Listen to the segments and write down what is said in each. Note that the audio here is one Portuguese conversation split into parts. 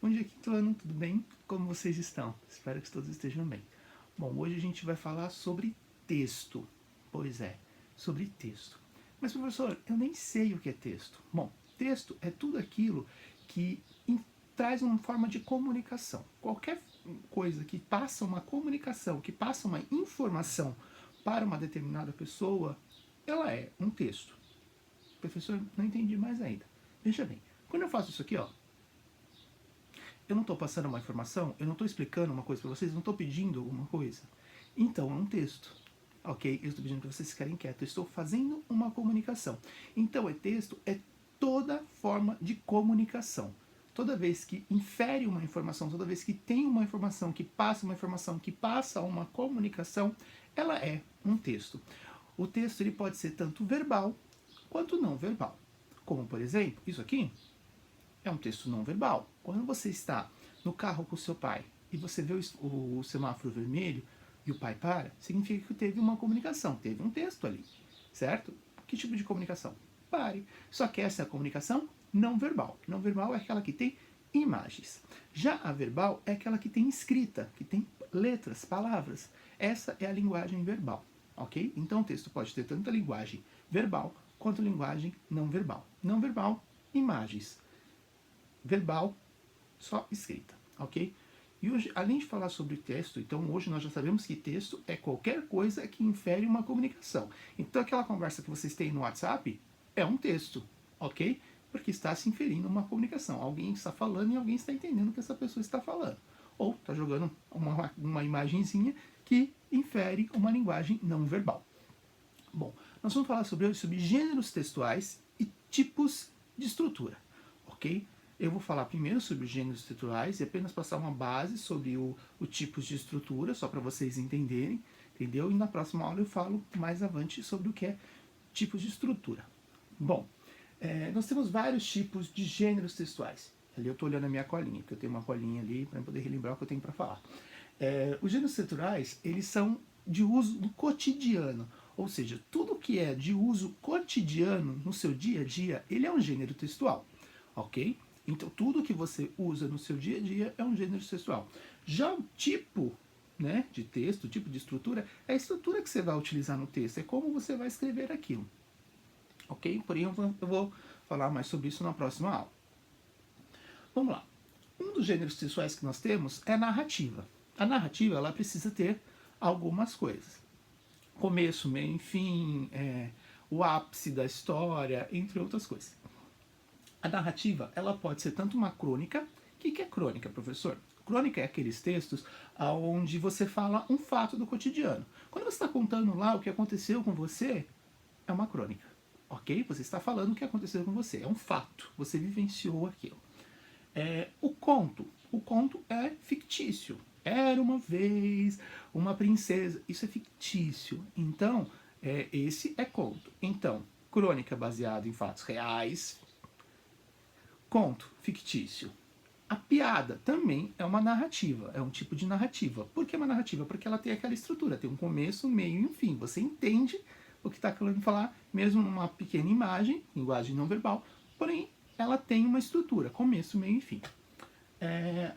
Bom dia, quinto ano, tudo bem? Como vocês estão? Espero que todos estejam bem. Bom, hoje a gente vai falar sobre texto. Pois é, sobre texto. Mas, professor, eu nem sei o que é texto. Bom, texto é tudo aquilo que traz uma forma de comunicação. Qualquer coisa que passa uma comunicação, que passa uma informação para uma determinada pessoa, ela é um texto. Professor, não entendi mais ainda. Veja bem, quando eu faço isso aqui, ó, eu não estou passando uma informação, eu não estou explicando uma coisa para vocês, não estou pedindo alguma coisa. Então é um texto. Ok? Eu estou pedindo para vocês ficarem quietos. Eu estou fazendo uma comunicação. Então é texto, é toda forma de comunicação. Toda vez que infere uma informação, toda vez que tem uma informação, que passa uma informação, que passa uma comunicação, ela é um texto. O texto ele pode ser tanto verbal quanto não verbal. Como, por exemplo, isso aqui é um texto não verbal. Quando você está no carro com o seu pai e você vê o semáforo vermelho e o pai para, significa que teve uma comunicação, teve um texto ali, certo? Que tipo de comunicação? Pare. Só que essa é a comunicação não verbal. Não verbal é aquela que tem imagens. Já a verbal é aquela que tem escrita, que tem letras, palavras. Essa é a linguagem verbal, ok? Então o texto pode ter tanto a linguagem verbal quanto a linguagem não verbal. Não verbal, imagens. Verbal, só escrita, ok? E hoje, além de falar sobre texto, então hoje nós já sabemos que texto é qualquer coisa que infere uma comunicação. Então aquela conversa que vocês têm no WhatsApp é um texto, ok? Porque está se inferindo uma comunicação. Alguém está falando e alguém está entendendo o que essa pessoa está falando. Ou está jogando uma imagenzinha que infere uma linguagem não verbal. Bom, nós vamos falar sobre gêneros textuais e tipos de estrutura, ok? Eu vou falar primeiro sobre os gêneros textuais e apenas passar uma base sobre o tipos de estrutura, só para vocês entenderem, entendeu? E na próxima aula eu falo mais avante sobre o que é tipos de estrutura. Bom, nós temos vários tipos de gêneros textuais. Ali eu estou olhando a minha colinha, porque eu tenho uma colinha ali para poder relembrar o que eu tenho para falar. Os gêneros textuais, eles são de uso do cotidiano, ou seja, tudo que é de uso cotidiano no seu dia a dia, ele é um gênero textual, ok? Então, tudo que você usa no seu dia a dia é um gênero textual. Já o tipo, né, de texto, o tipo de estrutura, é a estrutura que você vai utilizar no texto, é como você vai escrever aquilo. Ok? Porém, eu vou falar mais sobre isso na próxima aula. Vamos lá. Um dos gêneros textuais que nós temos é a narrativa. A narrativa, ela precisa ter algumas coisas. Começo, meio e fim, o ápice da história, entre outras coisas. A narrativa, ela pode ser tanto uma crônica. O que é crônica, professor? Crônica é aqueles textos onde você fala um fato do cotidiano. Quando você está contando lá o que aconteceu com você, é uma crônica, ok? Você está falando o que aconteceu com você, é um fato, você vivenciou aquilo. O conto é fictício. Era uma vez uma princesa, isso é fictício. Então, esse é conto. Então, crônica baseada em fatos reais, conto fictício. A piada também é uma narrativa, é um tipo de narrativa. Por que uma narrativa? Porque ela tem aquela estrutura, tem um começo, um meio e um fim. Você entende o que está querendo falar, mesmo numa pequena imagem, linguagem não verbal, porém ela tem uma estrutura, começo, meio e fim.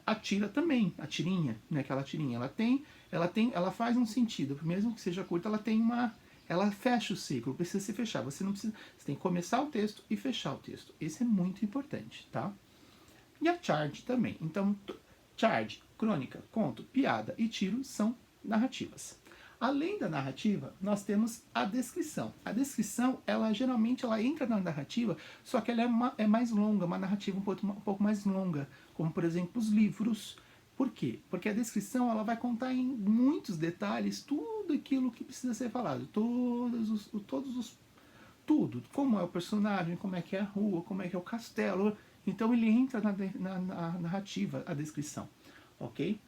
A tira também, a tirinha, né, aquela tirinha, ela faz um sentido, mesmo que seja curta, ela fecha o ciclo, precisa se fechar. Você tem que começar o texto e fechar o texto. Esse é muito importante, tá? E a charge também. Então, charge, crônica, conto, piada e tiro são narrativas. Além da narrativa, nós temos a descrição. A descrição, geralmente ela entra na narrativa, só que ela é mais longa, uma narrativa um pouco mais longa, como por exemplo os livros. Por quê? Porque a descrição ela vai contar em muitos detalhes tudo aquilo que precisa ser falado, tudo, como é o personagem, como é que é a rua, como é que é o castelo. Então ele entra na narrativa, a descrição, ok?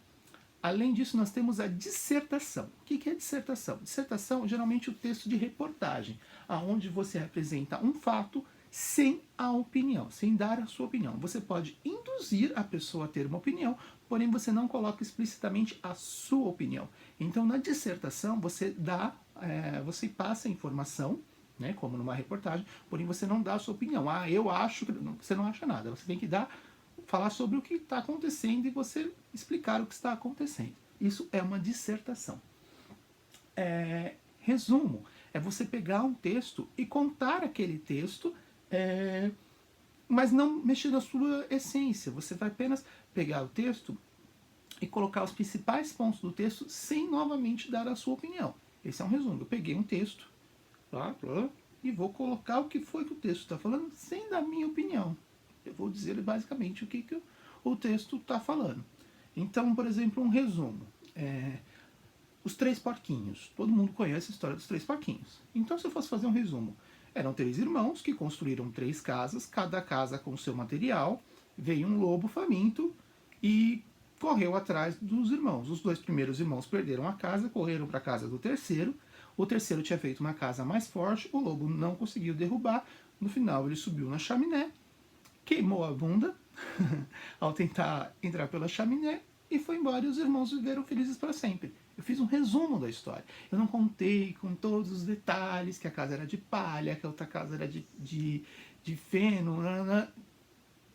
Além disso, nós temos a dissertação. O que é dissertação? Dissertação, geralmente, o texto de reportagem, aonde você apresenta um fato sem a opinião, sem dar a sua opinião. Você pode induzir a pessoa a ter uma opinião, porém você não coloca explicitamente a sua opinião. Então, na dissertação, você você passa a informação, né, como numa reportagem, porém você não dá a sua opinião. Eu acho que... Você não acha nada, você tem que dar falar sobre o que está acontecendo e você explicar o que está acontecendo. Isso é uma dissertação. Resumo é você pegar um texto e contar aquele texto, mas não mexer na sua essência. Você vai apenas pegar o texto e colocar os principais pontos do texto sem novamente dar a sua opinião. Esse é um resumo. Eu peguei um texto e vou colocar o que foi que o texto está falando sem dar minha opinião. Eu vou dizer basicamente o que o texto está falando. Então, por exemplo, um resumo. Os três porquinhos. Todo mundo conhece a história dos três porquinhos. Então, se eu fosse fazer um resumo, eram três irmãos que construíram três casas, cada casa com seu material. Veio um lobo faminto e correu atrás dos irmãos. Os dois primeiros irmãos perderam a casa, correram para a casa do terceiro. O terceiro tinha feito uma casa mais forte, o lobo não conseguiu derrubar. No final, ele subiu na chaminé, queimou a bunda ao tentar entrar pela chaminé e foi embora, e os irmãos viveram felizes para sempre. Eu fiz um resumo da história. Eu não contei com todos os detalhes, que a casa era de palha, que a outra casa era de feno.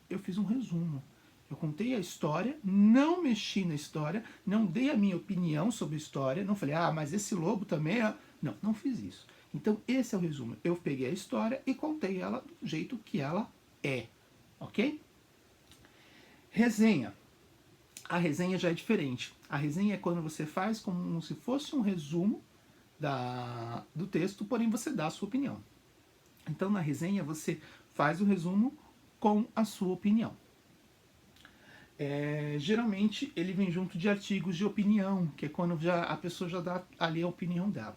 Eu fiz um resumo. Eu contei a história, não mexi na história, não dei a minha opinião sobre a história, não falei, mas esse lobo também é... Não, não fiz isso. Então, esse é o resumo. Eu peguei a história e contei ela do jeito que ela é. Ok? Resenha. A resenha já é diferente. A resenha é quando você faz como se fosse um resumo do texto, porém você dá a sua opinião. Então, na resenha, você faz o resumo com a sua opinião. Geralmente, ele vem junto de artigos de opinião, que é quando a pessoa já dá ali a opinião dela.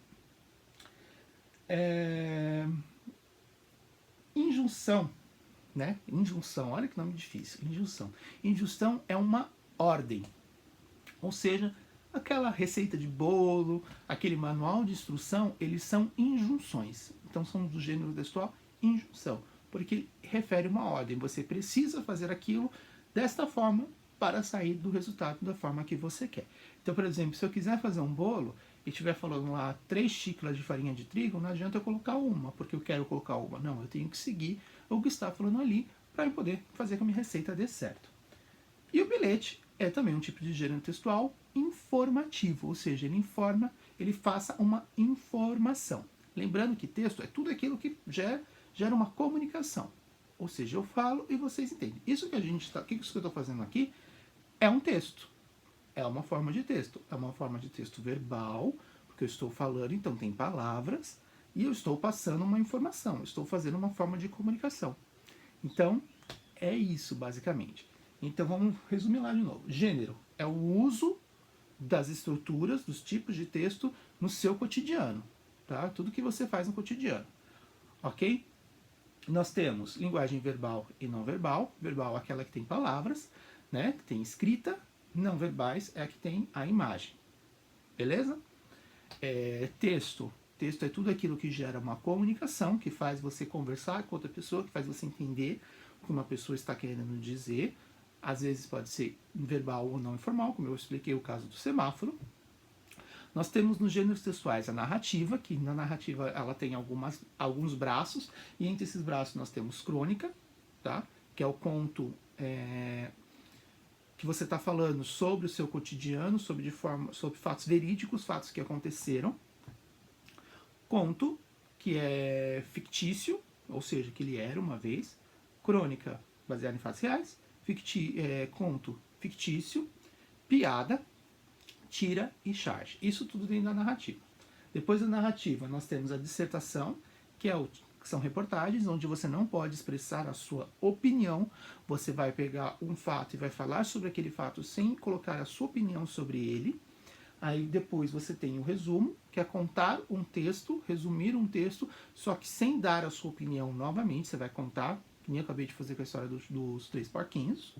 Injunção. Né? Injunção, olha que nome difícil. Injunção. Injunção é uma ordem. Ou seja, aquela receita de bolo, aquele manual de instrução, eles são injunções. Então são do gênero textual injunção, porque ele refere uma ordem. Você precisa fazer aquilo desta forma para sair do resultado da forma que você quer. Então, por exemplo, se eu quiser fazer um bolo e estiver falando lá 3 xícaras de farinha de trigo, não adianta eu colocar uma, porque eu quero colocar uma. Não, eu tenho que seguir o que está falando ali para eu poder fazer com que a minha receita dê certo. E o bilhete é também um tipo de gênero textual informativo, ou seja, ele informa, ele faça uma informação. Lembrando que texto é tudo aquilo que gera uma comunicação. Ou seja, eu falo e vocês entendem. Isso que isso que eu estou fazendo aqui é um texto. É uma forma de texto. É uma forma de texto verbal, porque eu estou falando, então tem palavras, e eu estou passando uma informação. Eu estou fazendo uma forma de comunicação. Então, é isso, basicamente. Então, vamos resumir lá de novo. Gênero é o uso das estruturas, dos tipos de texto no seu cotidiano. Tá? Tudo que você faz no cotidiano. Ok? Nós temos linguagem verbal e não verbal. Verbal é aquela que tem palavras, né? Que tem escrita. Não verbais é a que tem a imagem. Beleza? Texto. Texto é tudo aquilo que gera uma comunicação, que faz você conversar com outra pessoa, que faz você entender o que uma pessoa está querendo dizer. Às vezes pode ser verbal ou não informal, como eu expliquei o caso do semáforo. Nós temos nos gêneros textuais a narrativa, que na narrativa ela tem alguns braços, e entre esses braços nós temos crônica, tá? Que é o conto que você está falando sobre o seu cotidiano, sobre fatos verídicos, fatos que aconteceram. Conto, que é fictício, ou seja, que ele era uma vez. Crônica, baseada em fatos reais. Conto fictício. Piada, tira e charge. Isso tudo dentro da narrativa. Depois da narrativa, nós temos a dissertação, que são reportagens, onde você não pode expressar a sua opinião. Você vai pegar um fato e vai falar sobre aquele fato sem colocar a sua opinião sobre ele. Aí depois você tem o resumo, que é contar um texto, resumir um texto, só que sem dar a sua opinião novamente. Você vai contar, que nem eu acabei de fazer com a história dos 3 porquinhos.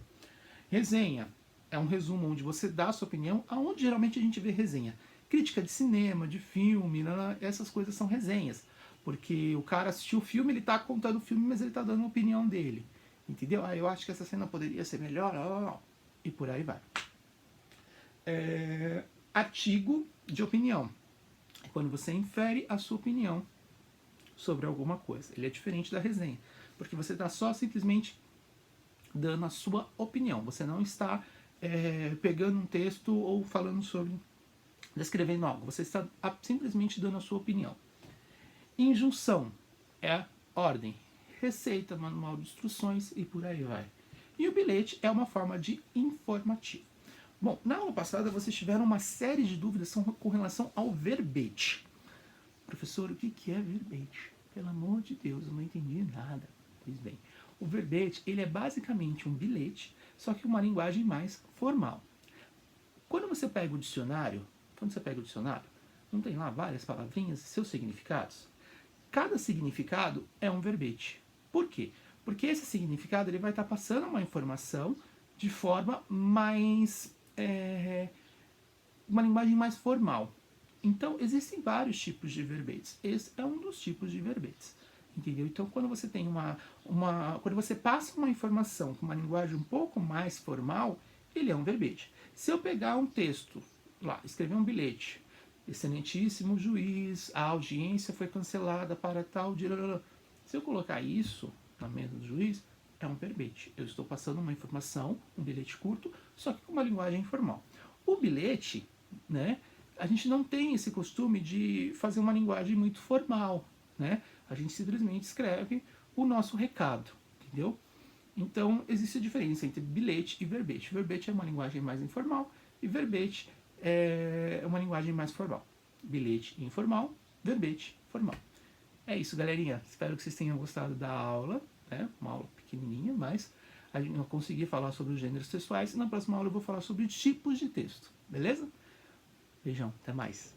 Resenha é um resumo onde você dá a sua opinião, aonde geralmente a gente vê resenha. Crítica de cinema, de filme, essas coisas são resenhas. Porque o cara assistiu o filme, ele está contando o filme, mas ele está dando a opinião dele. Entendeu? Eu acho que essa cena poderia ser melhor, e por aí vai. Artigo de opinião. É quando você infere a sua opinião sobre alguma coisa. Ele é diferente da resenha, porque você está só simplesmente dando a sua opinião. Você não está pegando um texto ou falando sobre, descrevendo algo. Você está simplesmente dando a sua opinião. Injunção é ordem, receita, manual de instruções e por aí vai. E o bilhete é uma forma de informativo. Bom, na aula passada vocês tiveram uma série de dúvidas com relação ao verbete. Professor, o que é verbete? Pelo amor de Deus, eu não entendi nada. Pois bem, o verbete ele é basicamente um bilhete, só que uma linguagem mais formal. Quando você pega o dicionário, não tem lá várias palavrinhas e seus significados? Cada significado é um verbete. Por quê? Porque esse significado ele vai estar passando uma informação de forma mais... uma linguagem mais formal. Então, existem vários tipos de verbetes. Esse é um dos tipos de verbetes. Entendeu? Então, quando você tem quando você passa uma informação com uma linguagem um pouco mais formal, ele é um verbete. Se eu pegar um texto, lá, escrever um bilhete, excelentíssimo juiz, a audiência foi cancelada para tal dia. Se eu colocar isso na mesa do juiz, é um verbete. Eu estou passando uma informação, um bilhete curto, só que com uma linguagem informal. O bilhete, né, a gente não tem esse costume de fazer uma linguagem muito formal, né? A gente simplesmente escreve o nosso recado, entendeu? Então, existe a diferença entre bilhete e verbete. Verbete é uma linguagem mais informal e verbete é uma linguagem mais formal. Bilhete informal, verbete formal. É isso, galerinha. Espero que vocês tenham gostado da aula, né? Uma aula pequenininha, mas a gente não consegui falar sobre os gêneros textuais. E na próxima aula eu vou falar sobre tipos de texto, beleza? Beijão, até mais.